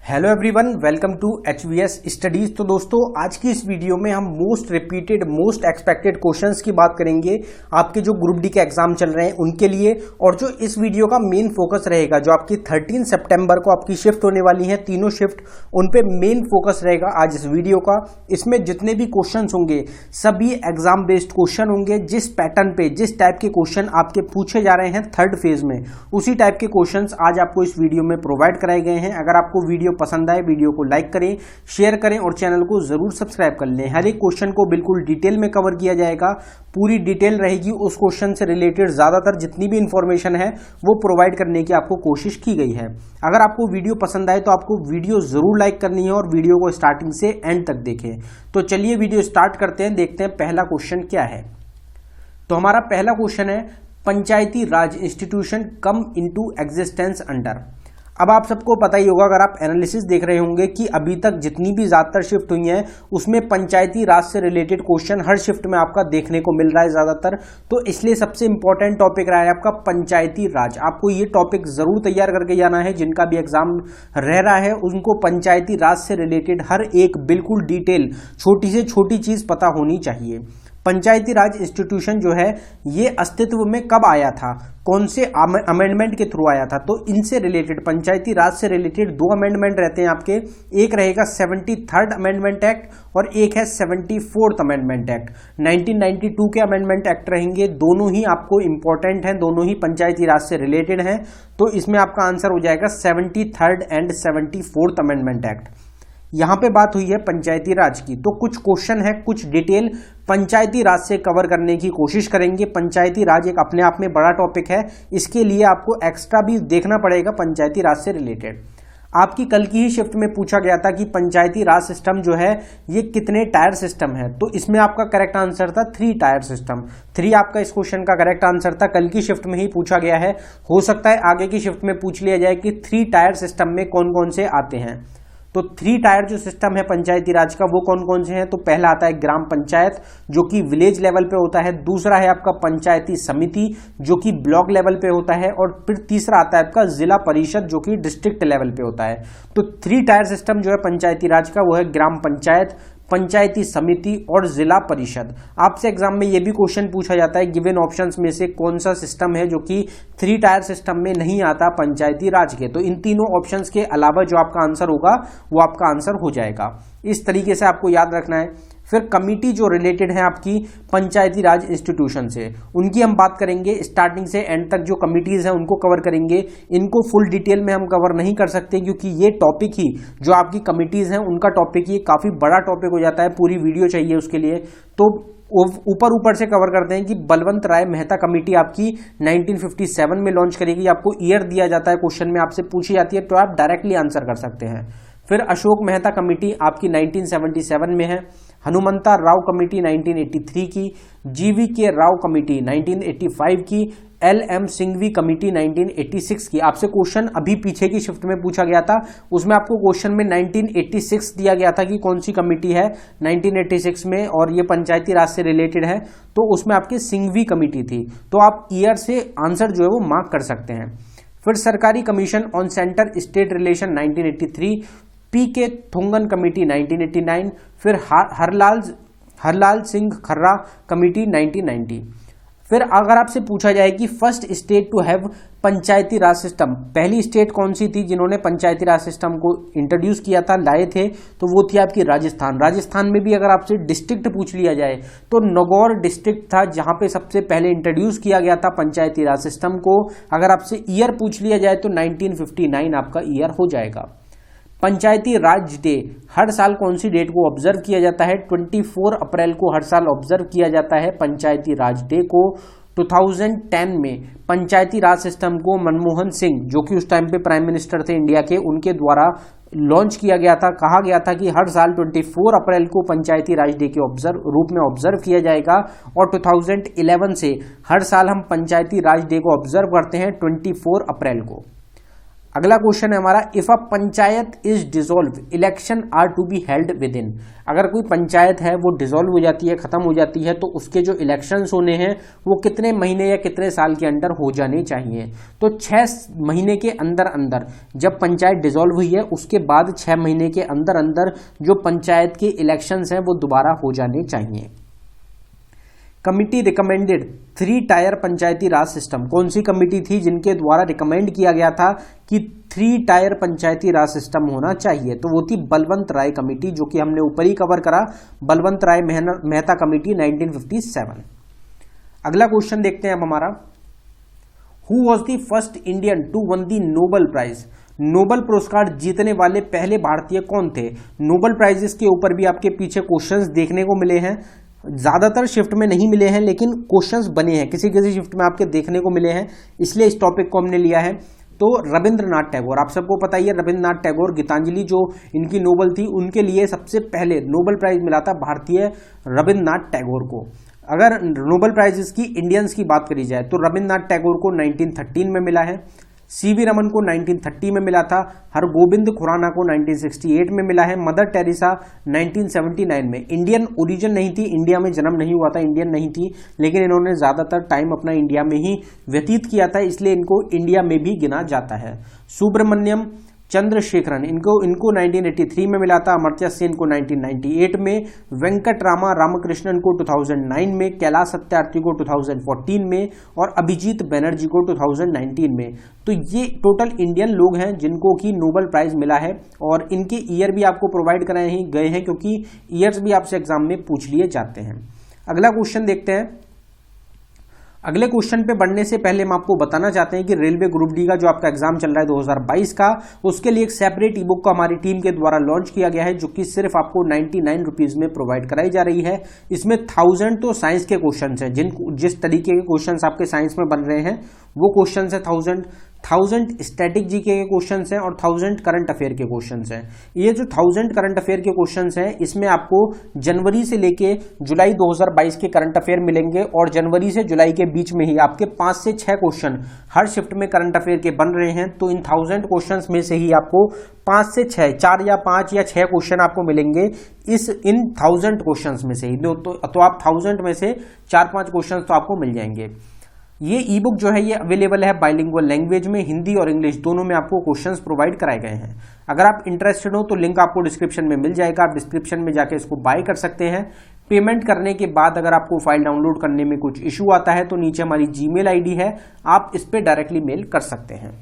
Hello everyone, welcome to HVS studies. तो दोस्तों, आज की इस वीडियो में हम most repeated most expected questions की बात करेंगे आपके जो ग्रुप डी के एग्जाम चल रहे हैं उनके लिए। और जो इस वीडियो का मेन फोकस रहेगा, जो आपकी 13 सितंबर को आपकी शिफ्ट होने वाली है, तीनों शिफ्ट, उन पे मेन फोकस रहेगा आज इस वीडियो का। इसमें जितने भी क्वेश्चन होंगे सभी एग्जाम बेस्ड क्वेश्चन होंगे। जिस पैटर्न पे, जिस टाइप के क्वेश्चन आपके पूछे जा रहे हैं थर्ड फेज में, उसी टाइप के क्वेश्चन आज आपको इस वीडियो में प्रोवाइड कराए गए हैं। अगर आपको वीडियो पसंद आए, वीडियो को लाइक करें, शेयर करें और चैनल को जरूर सब्सक्राइब कर लें। हर एक क्वेश्चन को बिल्कुल डिटेल में कवर किया जाएगा, पूरी डिटेल रहेगी उस क्वेश्चन से रिलेटेड। ज्यादातर जितनी भी इंफॉर्मेशन है वो प्रोवाइड करने की आपको कोशिश की गई है। अगर आपको वीडियो पसंद आए तो आपको वीडियो जरूर लाइक करनी है और वीडियो को स्टार्टिंग से एंड तक देखें। तो चलिए वीडियो स्टार्ट करते हैं, देखते हैं पहला क्वेश्चन क्या है। तो हमारा पहला क्वेश्चन है, Panchayati Raj institution come into existence under. अब आप सबको पता ही होगा, अगर आप एनालिसिस देख रहे होंगे, कि अभी तक जितनी भी ज्यादातर शिफ्ट हुई हैं उसमें पंचायती राज से रिलेटेड क्वेश्चन हर शिफ्ट में आपका देखने को मिल रहा है ज्यादातर। तो इसलिए सबसे इंपॉर्टेंट टॉपिक रहा है आपका पंचायती राज। आपको ये टॉपिक जरूर तैयार करके जाना है। जिनका भी एग्जाम रह रहा है उनको पंचायती राज से रिलेटेड हर एक बिल्कुल डिटेल, छोटी से छोटी चीज पता होनी चाहिए। पंचायती राज इंस्टीट्यूशन जो है ये अस्तित्व में कब आया था, कौन से अमेंडमेंट के थ्रू आया था। तो इनसे रिलेटेड, पंचायती राज से रिलेटेड दो अमेंडमेंट रहते हैं आपके। एक रहेगा 73rd अमेंडमेंट एक्ट और एक है 74th अमेंडमेंट एक्ट। 1992 के अमेंडमेंट एक्ट रहेंगे। दोनों ही आपको इंपॉर्टेंट हैं, दोनों ही पंचायती राज से रिलेटेड हैं। तो इसमें आपका आंसर हो जाएगा 73rd and 74th amendment act. यहां पे बात हुई है पंचायती राज की, तो कुछ क्वेश्चन है, कुछ डिटेल पंचायती राज से कवर करने की कोशिश करेंगे। पंचायती राज एक अपने आप में बड़ा टॉपिक है, इसके लिए आपको एक्स्ट्रा भी देखना पड़ेगा पंचायती राज से रिलेटेड। आपकी कल की ही शिफ्ट में पूछा गया था कि पंचायती राज सिस्टम जो है ये कितने टायर सिस्टम है। तो इसमें आपका करेक्ट आंसर था 3 टायर सिस्टम। 3 आपका इस क्वेश्चन का करेक्ट आंसर था। कल की शिफ्ट में ही पूछा गया है, हो सकता है आगे की शिफ्ट में पूछ लिया जाए कि 3 टायर सिस्टम में कौन कौन से आते हैं। तो 3 टायर जो सिस्टम है पंचायती राज का वो कौन कौन से हैं। तो पहला आता है ग्राम पंचायत, जो कि विलेज लेवल पे होता है। दूसरा है आपका पंचायती समिति, जो कि ब्लॉक लेवल पे होता है। और फिर तीसरा आता है आपका जिला परिषद, जो कि डिस्ट्रिक्ट लेवल पे होता है। तो 3 टायर सिस्टम जो है पंचायती राज का वो है ग्राम पंचायत, पंचायती समिति और जिला परिषद। आपसे एग्जाम में ये भी क्वेश्चन पूछा जाता है, गिवन ऑप्शंस में से कौन सा सिस्टम है जो कि 3 टायर सिस्टम में नहीं आता पंचायती राज के। तो इन तीनों ऑप्शंस के अलावा जो आपका आंसर होगा वो आपका आंसर हो जाएगा। इस तरीके से आपको याद रखना है। फिर कमिटी जो रिलेटेड है आपकी पंचायती राज इंस्टीट्यूशन से, उनकी हम बात करेंगे। स्टार्टिंग से एंड तक जो कमिटीज हैं उनको कवर करेंगे। इनको फुल डिटेल में हम कवर नहीं कर सकते, क्योंकि ये टॉपिक ही, जो आपकी कमिटीज हैं उनका टॉपिक ही काफी बड़ा टॉपिक हो जाता है, पूरी वीडियो चाहिए उसके लिए। तो ऊपर से कवर करते हैं कि बलवंत राय मेहता कमेटी आपकी 1957 में लॉन्च करेगी। आपको ईयर दिया जाता है, क्वेश्चन में आपसे पूछी जाती है तो आप डायरेक्टली आंसर कर सकते हैं। फिर अशोक मेहता कमेटी आपकी 1977 में है। हनुमंता राव कमेटी 1983 की, GVK राव कमेटी 1985 की, LM सिंघवी कमेटी 1986 की। आपसे क्वेश्चन अभी पीछे की शिफ्ट में पूछा गया था, उसमें आपको क्वेश्चन में 1986 दिया गया था कि कौन सी कमेटी है 1986 में और ये पंचायती राज से रिलेटेड है। तो उसमें आपकी सिंघवी कमेटी थी। तो आप ईयर से आंसर जो है वो मार्क कर सकते हैं। फिर सरकारी commission on centre state relation 1983, PK Thongon committee 1989, फिर हरलाल सिंह खर्रा कमेटी 1990। फिर अगर आपसे पूछा जाए कि first state to have Panchayati Raj system, पहली स्टेट कौन सी थी जिन्होंने पंचायती राज सिस्टम को इंट्रोड्यूस किया था, लाए थे, तो वो थी आपकी राजस्थान। राजस्थान में भी अगर आपसे डिस्ट्रिक्ट पूछ लिया जाए तो नागौर डिस्ट्रिक्ट था जहां पे सबसे पहले इंट्रोड्यूस किया गया था पंचायती राज सिस्टम को। अगर आपसे ईयर पूछ लिया जाए तो 1959 आपका ईयर हो जाएगा। पंचायती राज डे हर साल कौन सी डेट को ऑब्जर्व किया जाता है? 24 अप्रैल को हर साल ऑब्जर्व किया जाता है पंचायती राज डे को। 2010 में पंचायती राज सिस्टम को मनमोहन सिंह, जो कि उस टाइम पे प्राइम मिनिस्टर थे इंडिया के, उनके द्वारा लॉन्च किया गया था। कहा गया था कि हर साल 24 अप्रैल को पंचायती राज डे के रूप में ऑब्जर्व किया जाएगा। और 2011 से हर साल हम पंचायती राज डे को ऑब्जर्व करते हैं 24 अप्रैल को। अगला क्वेश्चन है हमारा, if a panchayat is dissolve election are to be held within. अगर कोई पंचायत है वो डिसॉल्व हो जाती है, खत्म हो जाती है, तो उसके जो इलेक्शंस होने हैं वो कितने महीने या कितने साल के अंदर हो जाने चाहिए। तो 6 महीने के अंदर अंदर, जब पंचायत डिसॉल्व हुई है उसके बाद 6 महीने के अंदर अंदर जो पंचायत के इलेक्शंस हैं वो दोबारा हो जाने चाहिए। कमिटी रिकमेंडेड 3 टायर पंचायती राज सिस्टम। कौन सी कमिटी थी जिनके द्वारा रिकमेंड किया गया था कि 3 टायर पंचायती राज सिस्टम होना चाहिए? तो वो थी बलवंत राय कमेटी, जो कि हमने ऊपर ही कवर करा, बलवंत राय मेहता कमेटी 1957। अगला क्वेश्चन देखते हैं अब हमारा, who was the first Indian to won the Nobel prize. Nobel पुरस्कार जीतने वाले पहले भारतीय कौन थे? नोबेल प्राइजेस के ऊपर भी आपके पीछे क्वेश्चंस देखने को मिले हैं, ज्यादातर शिफ्ट में नहीं मिले हैं लेकिन क्वेश्चंस बने हैं, किसी किसी शिफ्ट में आपके देखने को मिले हैं, इसलिए इस टॉपिक को हमने लिया है। तो रविंद्रनाथ टैगोर, आप सबको पता ही है, रविंद्रनाथ टैगोर, गीतांजलि जो इनकी नोबेल थी, उनके लिए सबसे पहले नोबेल प्राइज मिला था भारतीय रविंद्रनाथ टैगोर को। अगर नोबेल प्राइजेस की इंडियंस की बात करी जाए तो रविंद्रनाथ टैगोर को 1913 में मिला है, सीवी रमन को 1930 में मिला था, हरगोबिंद खुराना को 1968 में मिला है, मदर टेरेसा 1979 में। इंडियन ओरिजिन नहीं थी, इंडिया में जन्म नहीं हुआ था, इंडियन नहीं थी, लेकिन इन्होंने ज्यादातर टाइम अपना इंडिया में ही व्यतीत किया था, इसलिए इनको इंडिया में भी गिना जाता है। सुब्रमण्यम चंद्रशेखरन, इनको 1983 में मिला था, अमर्त्य सेन को 1998 में, वेंकट रामकृष्णन को 2009 में, कैलाश सत्यार्थी को 2014 में और अभिजीत बैनर्जी को 2019 में। तो ये टोटल इंडियन लोग हैं जिनको कि नोबेल प्राइज मिला है, और इनके ईयर भी आपको प्रोवाइड कराए गए हैं क्योंकि ईयर्स भी आपसे एग्जाम में पूछ लिए जाते हैं। अगला क्वेश्चन देखते हैं। अगले क्वेश्चन पे बढ़ने से पहले हम आपको बताना चाहते हैं कि रेलवे ग्रुप डी का जो आपका एग्जाम चल रहा है 2022 का, उसके लिए एक सेपरेट ई बुक को हमारी टीम के द्वारा लॉन्च किया गया है, जो कि सिर्फ आपको 99 रुपीज में प्रोवाइड कराई जा रही है। इसमें 1000 तो साइंस के क्वेश्चन हैं, जिस तरीके के क्वेश्चन आपके साइंस में बन रहे हैं वो क्वेश्चन है 1000 स्टैटिक जीके के क्वेश्चंस हैं और 1000 करंट अफेयर के क्वेश्चंस हैं। ये जो 1000 करंट अफेयर के क्वेश्चंस हैं, इसमें आपको जनवरी से लेके जुलाई 2022 के करंट अफेयर मिलेंगे, और जनवरी से जुलाई के बीच में ही आपके 5 से 6 क्वेश्चन हर शिफ्ट में करंट अफेयर के बन रहे हैं। तो इन 1000 क्वेश्चंस में से ही आपको 5 से 6, 4 या 5 या 6 क्वेश्चन आपको मिलेंगे इन 1000 क्वेश्चंस में से ही। तो आप 1000 में से 4-5 क्वेश्चन तो आपको मिल जाएंगे। ये ई बुक जो है ये अवेलेबल है बाइलिंगुअल लैंग्वेज में, हिंदी और इंग्लिश दोनों में आपको क्वेश्चंस प्रोवाइड कराए गए हैं। अगर आप इंटरेस्टेड हो तो लिंक आपको डिस्क्रिप्शन में मिल जाएगा, आप डिस्क्रिप्शन में जाके इसको बाय कर सकते हैं। पेमेंट करने के बाद अगर आपको फाइल डाउनलोड करने में कुछ इशू आता है तो नीचे हमारी जीमेल आईडी है, आप इस पे डायरेक्टली मेल कर सकते हैं।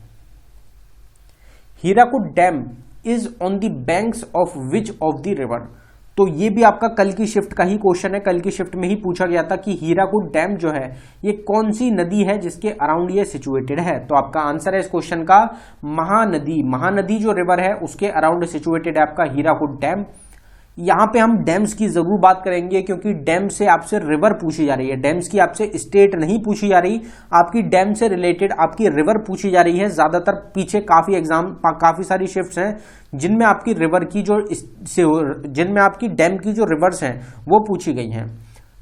Hirakud dam is on the banks of which of the river. तो ये भी आपका कल की शिफ्ट का ही क्वेश्चन है, कल की शिफ्ट में ही पूछा गया था कि हीराकुड डैम जो है ये कौन सी नदी है जिसके अराउंड ये सिचुएटेड है। तो आपका आंसर है इस क्वेश्चन का महानदी। महानदी जो रिवर है उसके अराउंड सिचुएटेड है आपका हीराकुड डैम। यहां पे हम डैम्स की जरूर बात करेंगे क्योंकि डैम से आपसे रिवर पूछी जा रही है, डैम्स की आपसे स्टेट नहीं पूछी जा रही, आपकी डैम से रिलेटेड आपकी रिवर पूछी जा रही है। ज्यादातर पीछे काफी सारी शिफ्ट्स हैं जिनमें आपकी रिवर की जिनमें आपकी डैम की जो रिवर्स हैं वो पूछी गई हैं।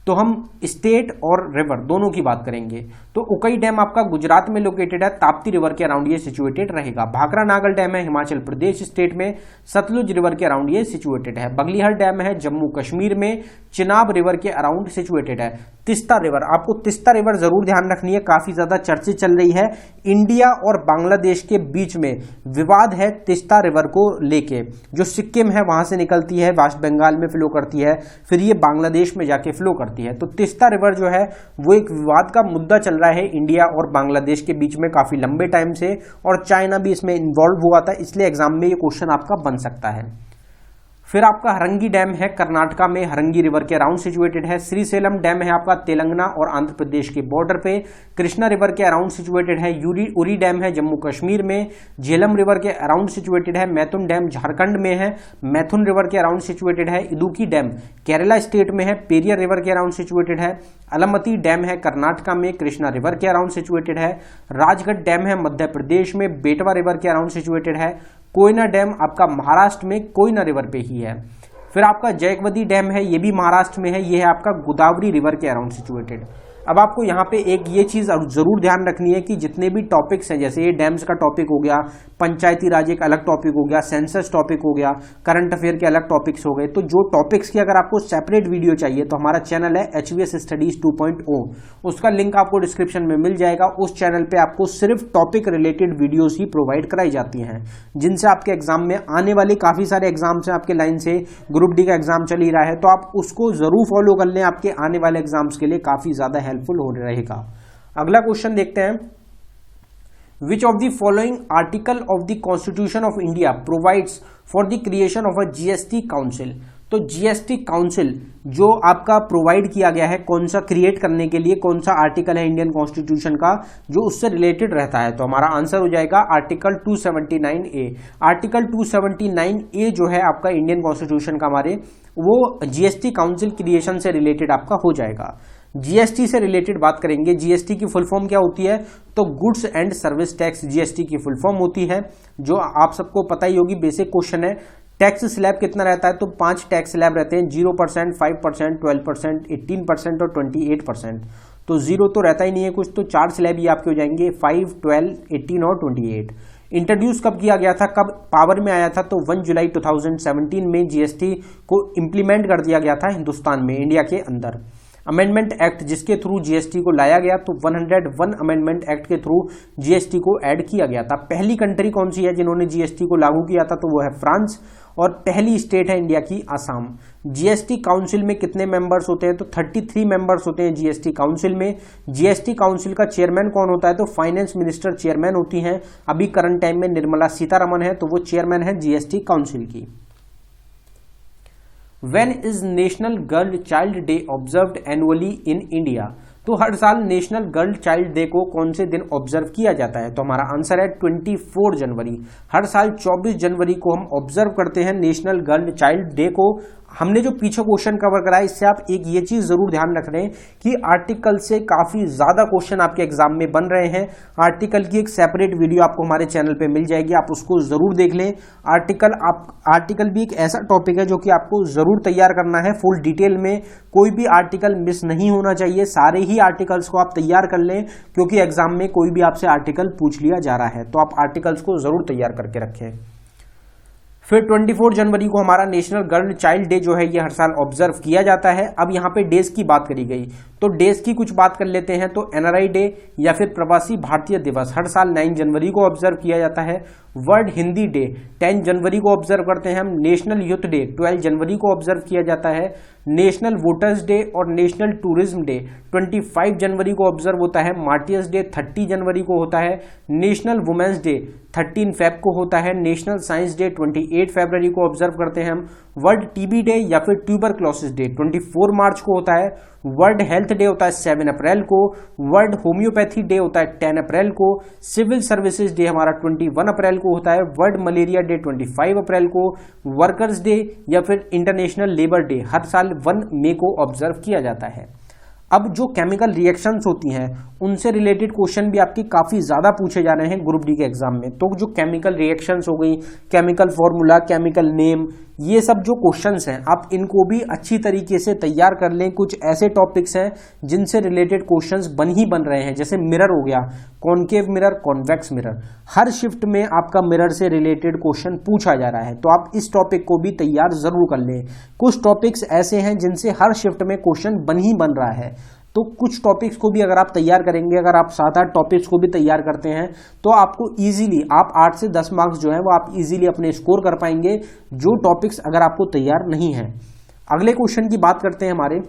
तो हम स्टेट और रिवर दोनों की बात करेंगे। तो उकई डैम आपका गुजरात में लोकेटेड है, ताप्ती रिवर के अराउंड ये सिचुएटेड रहेगा। भाखरा नागल डैम है हिमाचल प्रदेश स्टेट में, सतलुज रिवर के अराउंड ये सिचुएटेड है। बगलीहर डैम है जम्मू कश्मीर में, चिनाब रिवर के अराउंड सिचुएटेड है। तिस्ता रिवर, आपको तिस्ता रिवर जरूर ध्यान रखनी है, काफी ज्यादा चर्चा चल रही है। इंडिया और बांग्लादेश के बीच में विवाद है तिस्ता रिवर को लेके, जो सिक्किम है वहां से निकलती है, वेस्ट बंगाल में फ्लो करती है, फिर ये बांग्लादेश में जाके फ्लो करती है। तो तिस्ता रिवर जो है वो एक विवाद का मुद्दा चल रहा है इंडिया और बांग्लादेश के बीच में काफी लंबे टाइम से, और चाइना भी इसमें इन्वॉल्व हुआ था, इसलिए एग्जाम में ये क्वेश्चन आपका बन सकता है। फिर आपका हरंगी डैम है कर्नाटका में, हरंगी रिवर के अराउंड सिचुएटेड है। श्रीसेलम डैम है आपका तेलंगाना और आंध्र प्रदेश के बॉर्डर पे, कृष्णा रिवर के अराउंड सिचुएटेड है। उरी डैम है जम्मू कश्मीर में, झेलम रिवर के अराउंड सिचुएटेड है। मैथुन डैम झारखंड में है, मैथुन रिवर के अराउंड सिचुएटेड है। इदुकी डैम केरला स्टेट में है, पेरियर रिवर के अराउंड सिचुएटेड है। अलमती डैम है कर्नाटका में, कृष्णा रिवर के अराउंड सिचुएटेड है। राजगढ़ डैम है मध्य प्रदेश में, बेटवा रिवर के अराउंड सिचुएटेड है। कोयना डैम आपका महाराष्ट्र में कोयना रिवर पे ही है। फिर आपका जयकवती डैम है, ये भी महाराष्ट्र में है, ये है आपका गोदावरी रिवर के अराउंड सिचुएटेड। अब आपको यहाँ पे एक ये चीज जरूर ध्यान रखनी है कि जितने भी टॉपिक्स हैं, जैसे ये डैम्स का टॉपिक हो गया, पंचायती राज एक अलग टॉपिक हो गया, सेंसस टॉपिक हो गया, करंट अफेयर के अलग टॉपिक्स हो गए, तो जो टॉपिक्स की अगर आपको सेपरेट वीडियो चाहिए तो हमारा चैनल है HVS स्टडीज 2.0, उसका लिंक आपको डिस्क्रिप्शन में मिल जाएगा। उस चैनल पे आपको सिर्फ टॉपिक रिलेटेड वीडियोस ही प्रोवाइड कराई जाती हैं, जिनसे आपके एग्जाम में आने वाले काफी सारे एग्जाम्स हैं। आपके लाइन से ग्रुप डी का एग्जाम चल ही रहा है, तो आप उसको जरूर फॉलो कर लें, आपके आने वाले एग्जाम्स के लिए काफी ज्यादा हेल्पफुल हो रहेगा। अगला क्वेश्चन देखते हैं, which of the following article of the constitution of India provides for the creation of a GST council. तो GST काउंसिल जो आपका प्रोवाइड किया गया है, कौन सा क्रिएट करने के लिए कौन सा आर्टिकल है इंडियन कॉन्स्टिट्यूशन का जो उससे रिलेटेड रहता है, तो हमारा आंसर हो जाएगा आर्टिकल 279A। आर्टिकल 279A जो है आपका इंडियन कॉन्स्टिट्यूशन का हमारे, वो GST काउंसिल क्रिएशन से रिलेटेड आपका हो जाएगा। GST से रिलेटेड बात करेंगे, GST की फुल फॉर्म क्या होती है, तो goods and service tax GST की फुल फॉर्म होती है, जो आप सबको पता ही होगी, बेसिक क्वेश्चन है। टैक्स स्लैब कितना रहता है, तो 5 टैक्स स्लैब रहते हैं, 0%, 5%, 12%, 18% और 28%। तो 0 तो रहता ही नहीं है कुछ, तो 4 स्लैब ये आपके हो जाएंगे, 5, 12, 18 और 28। इंट्रोड्यूस कब किया गया था, कब पावर में आया था, तो 1 जुलाई 2017 में GST को इम्प्लीमेंट कर दिया गया था हिंदुस्तान में, इंडिया के अंदर। अमेंडमेंट एक्ट जिसके थ्रू GST को लाया गया, तो 101 अमेंडमेंट एक्ट के थ्रू GST को ऐड किया गया था। पहली कंट्री कौन सी है जिन्होंने GST को लागू किया था, तो वो है फ्रांस, और पहली स्टेट है इंडिया की आसाम। GST काउंसिल में कितने मेंबर्स होते हैं, तो 33 मेंबर्स होते हैं GST काउंसिल में। GST काउंसिल का चेयरमैन कौन होता है, तो फाइनेंस मिनिस्टर चेयरमैन होती हैं। अभी करंट टाइम में निर्मला सीतारमन है, तो वो चेयरमैन है GST काउंसिल की। When is National Girl Child Day observed annually in India? तो हर साल नेशनल गर्ल चाइल्ड डे को कौन से दिन ऑब्जर्व किया जाता है, तो हमारा आंसर है 24 जनवरी। हर साल 24 जनवरी को हम ऑब्जर्व करते हैं नेशनल गर्ल चाइल्ड डे को। हमने जो पीछे क्वेश्चन कवर करा है, इससे आप एक ये चीज जरूर ध्यान रख रहे हैं कि आर्टिकल से काफी ज्यादा क्वेश्चन आपके एग्जाम में बन रहे हैं। आर्टिकल की एक सेपरेट वीडियो आपको हमारे चैनल पे मिल जाएगी, आप उसको जरूर देख लें। आर्टिकल भी एक ऐसा टॉपिक है जो कि आपको जरूर तैयार करना है फुल डिटेल में, कोई भी आर्टिकल मिस नहीं होना चाहिए, सारे ही आर्टिकल्स को आप तैयार कर लें, क्योंकि एग्जाम में कोई भी आपसे आर्टिकल पूछ लिया जा रहा है, तो आप आर्टिकल्स को जरूर तैयार करके रखें। फिर 24 जनवरी को हमारा नेशनल गर्ल चाइल्ड डे जो है ये हर साल ऑब्जर्व किया जाता है। अब यहाँ पे डेज की बात करी गई, तो डेज की कुछ बात कर लेते हैं। तो NRI डे या फिर प्रवासी भारतीय दिवस हर साल 9 जनवरी को ऑब्जर्व किया जाता है। वर्ल्ड हिंदी डे 10 जनवरी को ऑब्जर्व करते हैं हम। नेशनल यूथ डे 12 जनवरी को ऑब्जर्व किया जाता है। नेशनल वोटर्स डे और नेशनल टूरिज्म डे 25 जनवरी को ऑब्जर्व होता है। मार्टियर्स डे 30 जनवरी को होता है। नेशनल वुमेन्स डे 13 फेब को होता है। नेशनल साइंस डे 28 फरवरी को ऑब्जर्व करते हैं हम। वर्ल्ड TB डे या फिर ट्यूबरक्लोसिस डे 24 मार्च को होता है। वर्ल्ड हेल्थ डे होता है 7 अप्रैल को। वर्ल्ड होम्योपैथी डे होता है 10 अप्रैल को। सिविल सर्विसेज डे हमारा 21 अप्रैल को होता है। वर्ल्ड मलेरिया डे 25 अप्रैल को। वर्कर्स डे या फिर इंटरनेशनल लेबर डे हर साल 1 मई को ऑब्जर्व किया जाता है। अब जो केमिकल रिएक्शंस होती हैं उनसे रिलेटेड क्वेश्चन भी आपके काफी ज्यादा पूछे जा रहे हैं ग्रुप डी के एग्जाम में। तो जो केमिकल रिएक्शंस हो गई, केमिकल फॉर्मूला, केमिकल नेम, ये सब जो क्वेश्चंस हैं आप इनको भी अच्छी तरीके से तैयार कर लें। कुछ ऐसे टॉपिक्स हैं जिनसे रिलेटेड क्वेश्चंस बन रहे हैं, जैसे मिरर हो गया, कॉनकेव मिरर, कॉन्वेक्स मिरर, हर शिफ्ट में आपका मिरर से रिलेटेड क्वेश्चन पूछा जा रहा है, तो आप इस टॉपिक को भी तैयार जरूर कर लें। कुछ टॉपिक्स ऐसे हैं जिनसे हर शिफ्ट में क्वेश्चन बन रहा है, तो कुछ टॉपिक्स को भी अगर आप तैयार करेंगे, अगर आप 7-8 टॉपिक्स को भी तैयार करते हैं तो आपको इजीली, आप 8 से 10 मार्क्स जो है वो आप इजीली अपने स्कोर कर पाएंगे, जो टॉपिक्स अगर आपको तैयार नहीं है। अगले क्वेश्चन की बात करते हैं हमारे,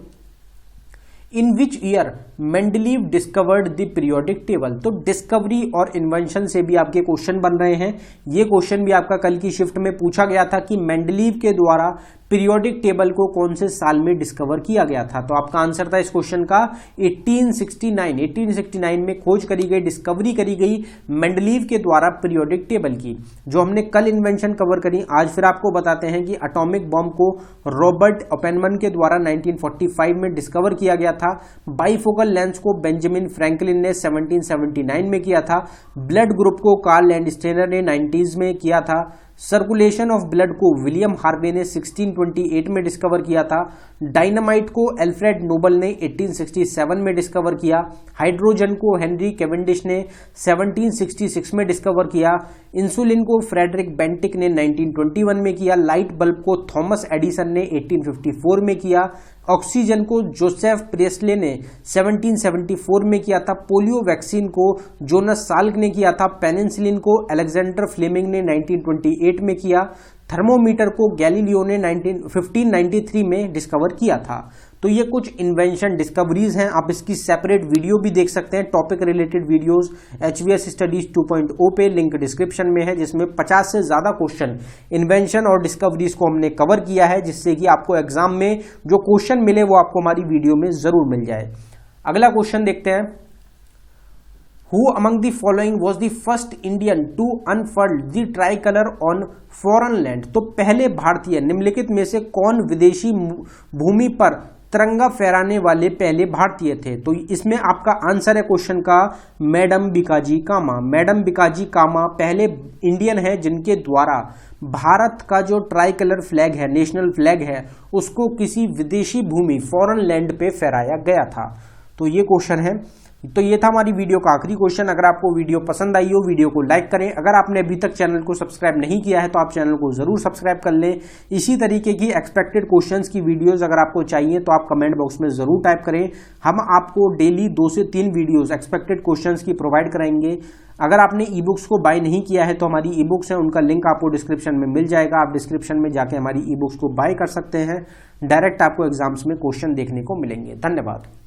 in which year Mendeleev discovered the periodic table. तो डिस्कवरी और इन्वेंशन से भी आपके क्वेश्चन बन रहे हैं। ये क्वेश्चन भी आपका कल की शिफ्ट में पूछा गया था कि मेंडलीव के द्वारा पीरियोडिक टेबल को कौन से साल में डिस्कवर किया गया था। तो आपका आंसर था इस क्वेश्चन का 1869 में खोज करी गई, डिस्कवरी करी गई मेंडलीव के द्वारा पीरियोडिक टेबल की। जो हमने कल इन्वेंशन कवर करी, आज फिर आपको बताते हैं कि एटॉमिक बॉम्ब को रॉबर्ट ओपेनमन के द्वारा 1945 में डिस्कवर किया गया था। बाइफोकल लेंस को बेंजामिन फ्रैंकलिन ने 1779 में किया था। ब्लड ग्रुप को कार्ल लैंडस्टेनर ने 90s में किया था। सर्कुलेशन ऑफ ब्लड को विलियम हार्वे ने 1628 में डिस्कवर किया था। डायनामाइट को एल्फ्रेड नोबल ने 1867 में डिस्कवर किया। हाइड्रोजन को हेनरी कैवेंडिश ने 1766 में डिस्कवर किया। इंसुलिन को फ्रेडरिक बेंटिक ने 1921 में किया। लाइट बल्ब को थॉमस एडिसन ने 1854 में किया। ऑक्सीजन को जोसेफ प्रेस्ले ने 1774 में किया था। पोलियो वैक्सीन को जोनस साल्क ने किया था। पेनिसिलिन को अलेक्जेंडर फ्लेमिंग ने 1928 में किया। थर्मोमीटर को गैलीलियो ने 1593 में डिस्कवर किया था। तो ये कुछ इन्वेंशन डिस्कवरीज हैं। आप इसकी सेपरेट वीडियो भी देख सकते हैं, topic related videos HVS studies 2.0 पे, लिंक डिस्क्रिप्शन में है, जिसमें 50 से ज्यादा क्वेश्चन इन्वेंशन और डिस्कवरीज को हमने कवर किया है, जिससे कि आपको एग्जाम में जो क्वेश्चन मिले वो आपको हमारी वीडियो में जरूर मिल जाए। अगला क्वेश्चन देखते हैं। Who among the following was the first Indian to unfurl the tricolor on foreign land? तो पहले भारतीय निम्नलिखित में से कौन विदेशी भूमि पर तिरंगा फहराने वाले पहले भारतीय थे? तो इसमें आपका आंसर है क्वेश्चन का मैडम बिकाजी कामा। मैडम बिकाजी कामा पहले इंडियन है जिनके द्वारा भारत का जो ट्राई कलर फ्लैग है, नेशनल फ्लैग है, उसको किसी विदेशी भूमि फॉरेन लैंड पे फहराया गया था। तो ये क्वेश्चन है। तो ये था हमारी वीडियो का आखिरी क्वेश्चन। अगर आपको वीडियो पसंद आई हो, वीडियो को लाइक करें। अगर आपने अभी तक चैनल को सब्सक्राइब नहीं किया है तो आप चैनल को जरूर सब्सक्राइब कर लें। इसी तरीके की एक्सपेक्टेड क्वेश्चंस की वीडियोस अगर आपको चाहिए तो आप कमेंट बॉक्स में जरूर टाइप करें। हम आपको डेली 2 से 3 वीडियोस एक्सपेक्टेड क्वेश्चंस की प्रोवाइड कराएंगे। अगर आपने ई बुक्स को बाय नहीं किया है तो हमारी ई बुक्स है, उनका लिंक आपको डिस्क्रिप्शन में मिल जाएगा। आप डिस्क्रिप्शन में जाके हमारी ई बुक्स को बाय कर सकते हैं। डायरेक्ट आपको एग्जाम्स में क्वेश्चन देखने को मिलेंगे। धन्यवाद।